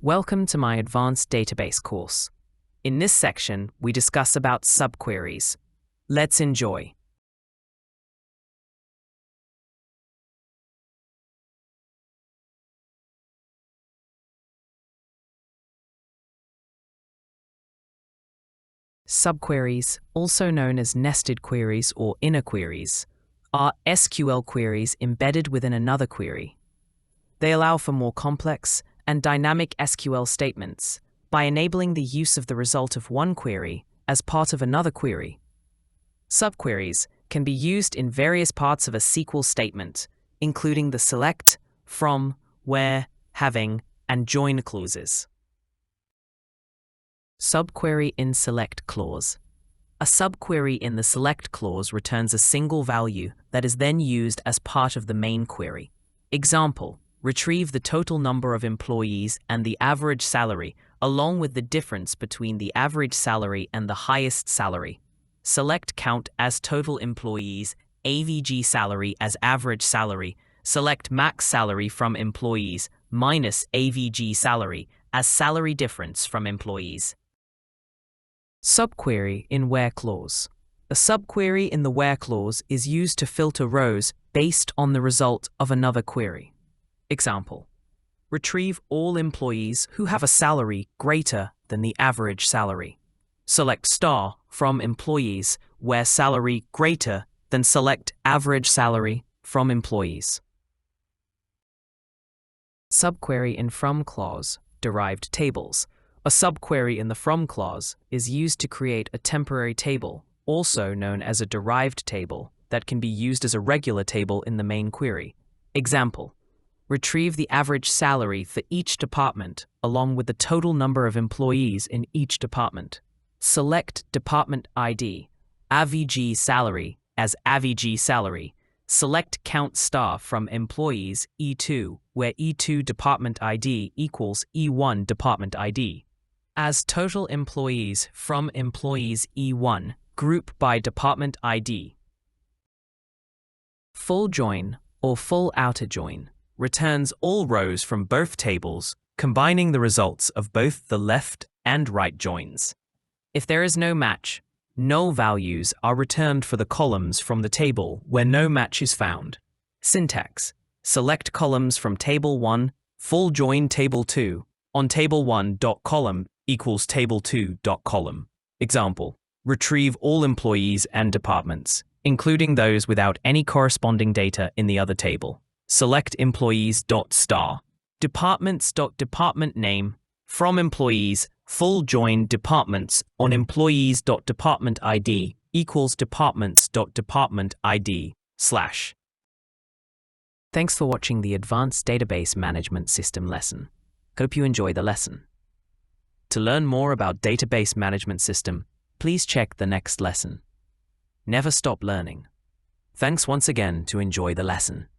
Welcome to my advanced database course. In this section, we discuss about subqueries. Let's enjoy. Subqueries, also known as nested queries or inner queries, are SQL queries embedded within another query. They allow for more complex and dynamic SQL statements by enabling the use of the result of one query as part of another query. Subqueries can be used in various parts of a SQL statement, including the select, from, where, having, and join clauses. Subquery in select clause. A subquery in the select clause returns a single value that is then used as part of the main query. Example: retrieve the total number of employees and the average salary, along with the difference between the average salary and the highest salary. Select count as total employees, AVG salary as average salary. Select max salary from employees minus AVG salary as salary difference from employees. Subquery in where clause. A subquery in the where clause is used to filter rows based on the result of another query. Example: retrieve all employees who have a salary greater than the average salary. Select star from employees where salary greater than select average salary from employees. Subquery in from clause, derived tables. A subquery in the from clause is used to create a temporary table, also known as a derived table, that can be used as a regular table in the main query. Example: retrieve the average salary for each department along with the total number of employees in each department. Select department ID, AVG salary as AVG salary. Select count star from employees E2, where E2 department ID equals E1 department ID. As total employees from employees E1, group by department ID. Full join or full outer join returns all rows from both tables, combining the results of both the left and right joins. If there is no match, null values are returned for the columns from the table where no match is found. Syntax: select columns from table 1, full join table 2, on table 1.column equals table 2.column. Example: retrieve all employees and departments, including those without any corresponding data in the other table. Select employees.star, departments.department name, from employees, full join departments on employees.department ID equals departments.department ID /. Thanks for watching the Advanced Database Management System lesson. Hope you enjoy the lesson. To learn more about database management system, please check the next lesson. Never stop learning. Thanks once again to enjoy the lesson.